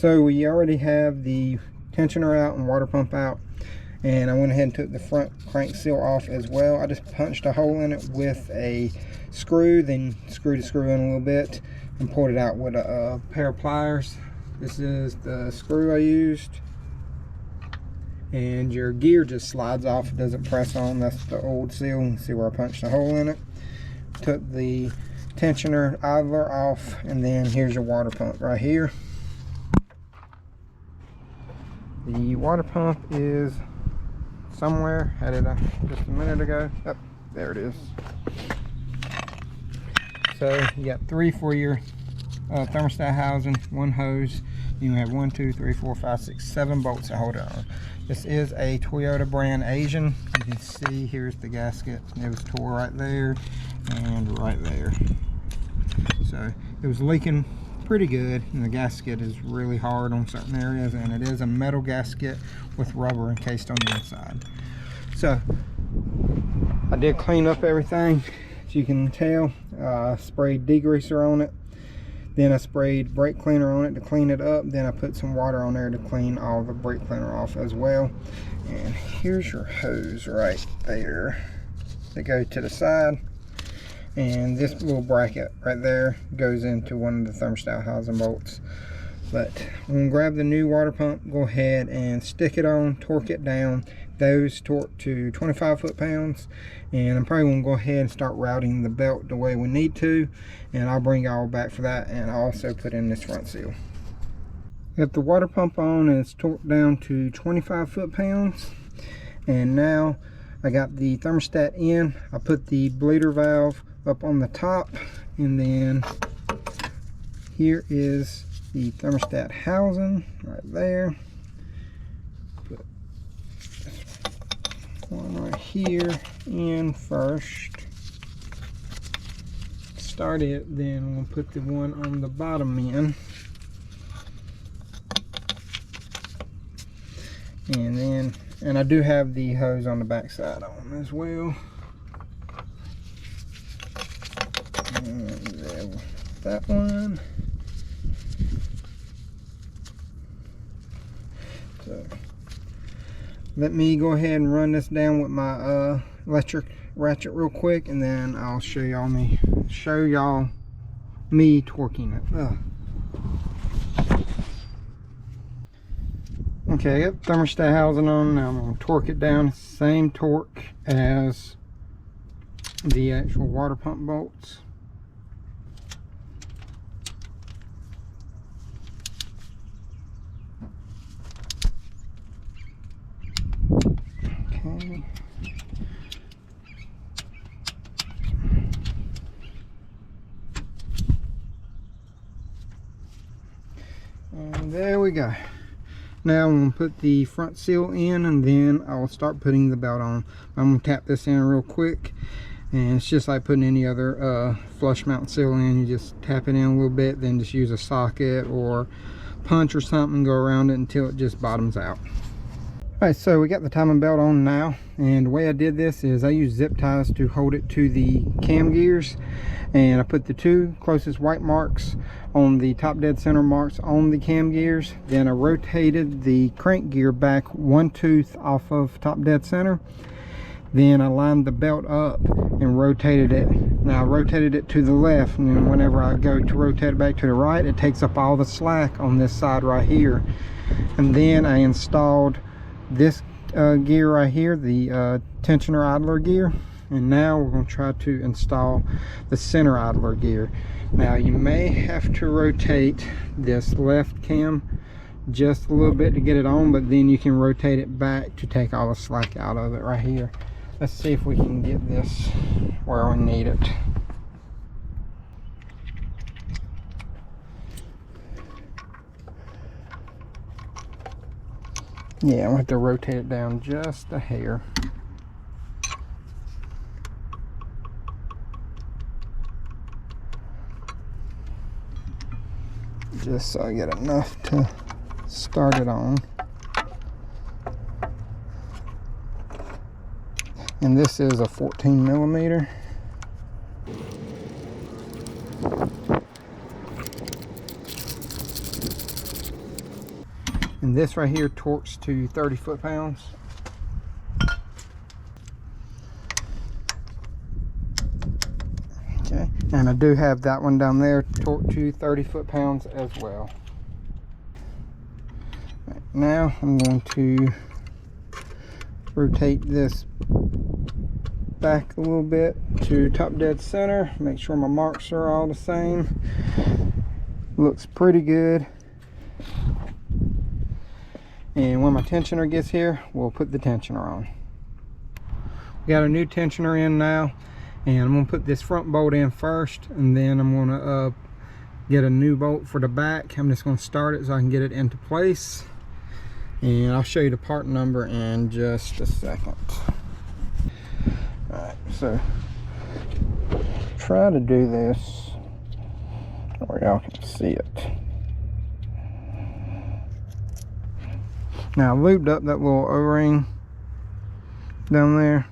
So we already have the tensioner out and water pump out, and I went ahead and took the front crank seal off as well. I just punched a hole in it with a screw, then screwed the screw in a little bit and pulled it out with a pair of pliers. This is the screw I used, and your gear just slides off, it doesn't press on. That's the old seal. You can see where I punched a hole in it. Took the tensioner idler off, and then here's your water pump right here. The water pump is somewhere. Had it just a minute ago. Oh, there it is. So you got 3 for your thermostat housing, 1 hose. You have 1, 2, 3, 4, 5, 6, 7 bolts to hold it on. This is a Toyota brand Asian. You can see here's the gasket. It was tore right there and right there. So it was leaking pretty good, and the gasket is really hard on certain areas, and it is a metal gasket with rubber encased on the inside. So I did clean up everything, as you can tell. Sprayed degreaser on it, then I sprayed brake cleaner on it to clean it up, then I put some water on there to clean all the brake cleaner off as well. And here's your hose right there that go to the side, and this little bracket right there goes into one of the thermostat housing bolts. But I'm going to grab the new water pump, go ahead and stick it on, torque it down. Those torque to 25 foot-pounds, and I'm probably going to go ahead and start routing the belt the way we need to, and I'll bring y'all back for that, and I'll also put in this front seal. Got the water pump on, and it's torqued down to 25 foot-pounds, and now I got the thermostat in. I put the bleeder valve up on the top, and then here is the thermostat housing right there. Put one right here in first. Start it, then we'll put the one on the bottom in. And I do have the hose on the back side on as well. And then that one. So let me go ahead and run this down with my electric ratchet real quick, and then I'll show y'all me torquing it. Okay, I got the thermostat housing on. Now I'm going to torque it down. Same torque as the actual water pump bolts. Okay. And there we go. Now I'm going to put the front seal in, and then I'll start putting the belt on. I'm going to tap this in real quick, and it's just like putting any other flush mount seal in. You just tap it in a little bit, then just use a socket or punch or something and go around it until it just bottoms out. Alright, so we got the timing belt on now, and the way I did this is I used zip ties to hold it to the cam gears, and I put the 2 closest white marks on the top dead center marks on the cam gears. Then I rotated the crank gear back 1 tooth off of top dead center. Then I lined the belt up and rotated it. Now I rotated it to the left, and then whenever I go to rotate it back to the right, it takes up all the slack on this side right here. And then I installed this gear right here, the tensioner idler gear, and now we're going to try to install the center idler gear. Now you may have to rotate this left cam just a little bit to get it on, but then you can rotate it back to take all the slack out of it right here. Let's see if we can get this where we need it. Yeah, I'll have to rotate it down just a hair. Just so I get enough to start it on. And this is a 14 millimeter. And this right here torques to 30 foot-pounds. Okay, and I do have that one down there torqued to 30 foot-pounds as well. Right, now I'm going to rotate this back a little bit to top dead center, make sure my marks are all the same. Looks pretty good. And when my tensioner gets here, we'll put the tensioner on. We got a new tensioner in now, and I'm going to put this front bolt in first, and then I'm going to get a new bolt for the back. I'm just going to start it so I can get it into place, and I'll show you the part number in just a second. Alright, so try to do this where y'all can see it. Now I lubed up that little O-ring down there.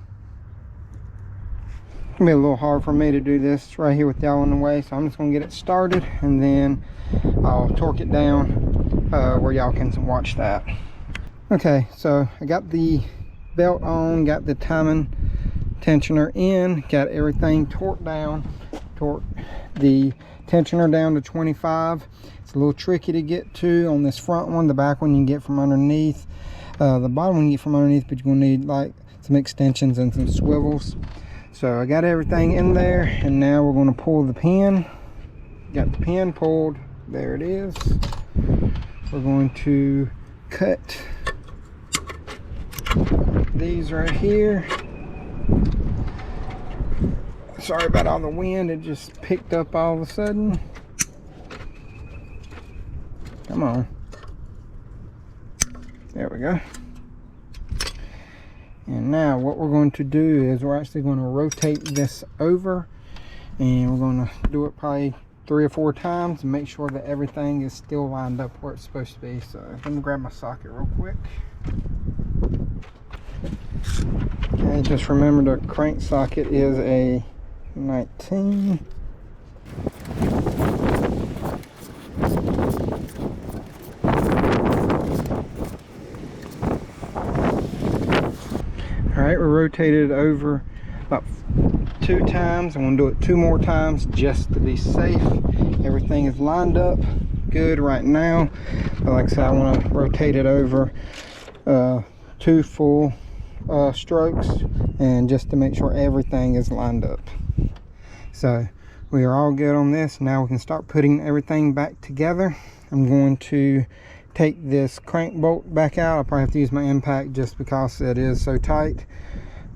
It's gonna be a little hard for me to do this right here with y'all in the way, so I'm just gonna get it started and then I'll torque it down where y'all can watch that. Okay, so I got the belt on, got the timing tensioner in, got everything torqued down. Torque the tensioner down to 25. It's a little tricky to get to on this front one. The back one you can get from underneath. The bottom one you get from underneath, but you're gonna need like some extensions and some swivels. So I got everything in there, and now we're gonna pull the pin. Got the pin pulled. There it is. We're going to cut these right here. Sorry about all the wind, it just picked up all of a sudden. Come on. There we go. And now what we're going to do is we're actually going to rotate this over, and we're going to do it probably 3 or 4 times and make sure that everything is still lined up where it's supposed to be. So let me grab my socket real quick. Okay, just remember the crank socket is a 19. Alright, we rotated it over about 2 times. I'm going to do it 2 more times just to be safe. Everything is lined up good right now. But like I said, I want to rotate it over 2 full strokes, and just to make sure everything is lined up. So we are all good on this. Now we can start putting everything back together. I'm going to take this crank bolt back out. I'll probably have to use my impact just because it is so tight,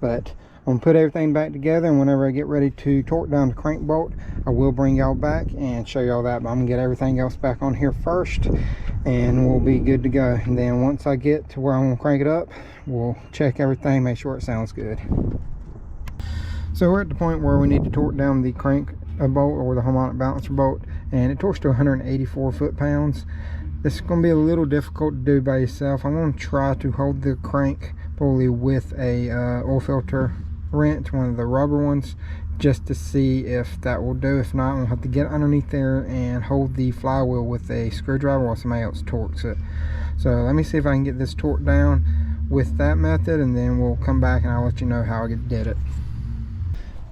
but I'm gonna put everything back together, and whenever I get ready to torque down the crank bolt, I will bring y'all back and show y'all that. But I'm gonna get everything else back on here first, and we'll be good to go. And then once I get to where I'm gonna crank it up, we'll check everything, make sure it sounds good. So we're at the point where we need to torque down the crank bolt, or the harmonic balancer bolt, and it torques to 184 foot-pounds. This is going to be a little difficult to do by yourself. I'm going to try to hold the crank pulley with a oil filter wrench, one of the rubber ones, just to see if that will do. If not, I'm going to have to get underneath there and hold the flywheel with a screwdriver while somebody else torques it. So let me see if I can get this torqued down with that method, and then we'll come back and I'll let you know how I did it.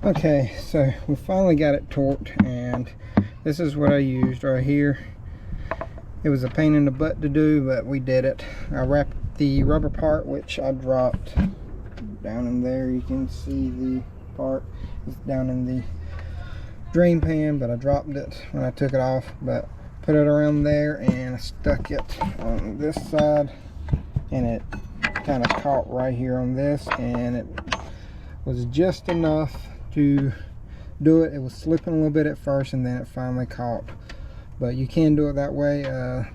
Okay, so we finally got it torqued, and this is what I used right here. It was a pain in the butt to do, but we did it. I wrapped the rubber part, which I dropped down in there. You can see the part is down in the drain pan, but I dropped it when I took it off. But put it around there, and I stuck it on this side, and it kind of caught right here on this, and it was just enough to do it. It was slipping a little bit at first, and then it finally caught. But you can do it that way.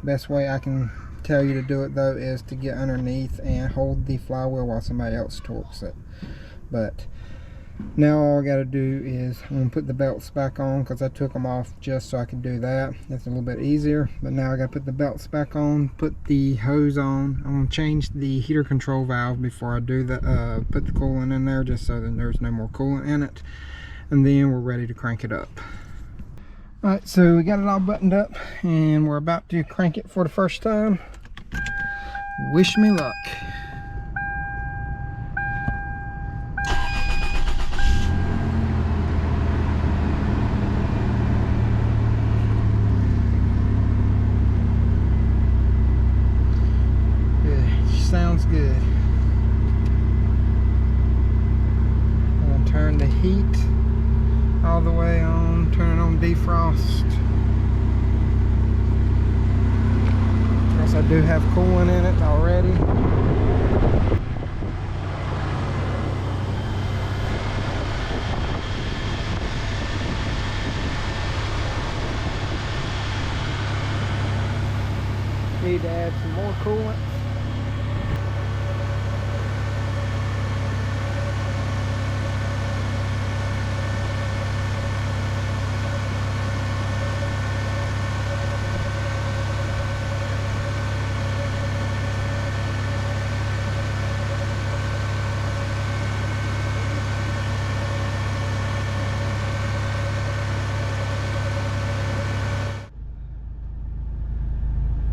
Best way I can tell you to do it though is to get underneath and hold the flywheel while somebody else torques it. But now all I got to do is I'm going to put the belts back on, because I took them off just so I could do that. That's a little bit easier. But now I got to put the belts back on, put the hose on. I'm going to change the heater control valve before I do that. Put the coolant in there just so that there's no more coolant in it, and then we're ready to crank it up. Alright, so we got it all buttoned up, and we're about to crank it for the first time. Wish me luck. Sounds good. I'm gonna turn the heat all the way on, turn it on defrost. Of course, I do have coolant in it already. Need to add some more coolant.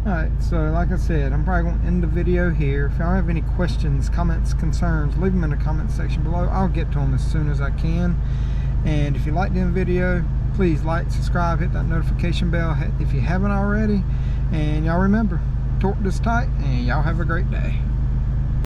Alright, so like I said, I'm probably going to end the video here. If y'all have any questions, comments, concerns, leave them in the comment section below. I'll get to them as soon as I can. And if you liked the video, please like, subscribe, hit that notification bell if you haven't already. And y'all remember, torque this tight, and y'all have a great day.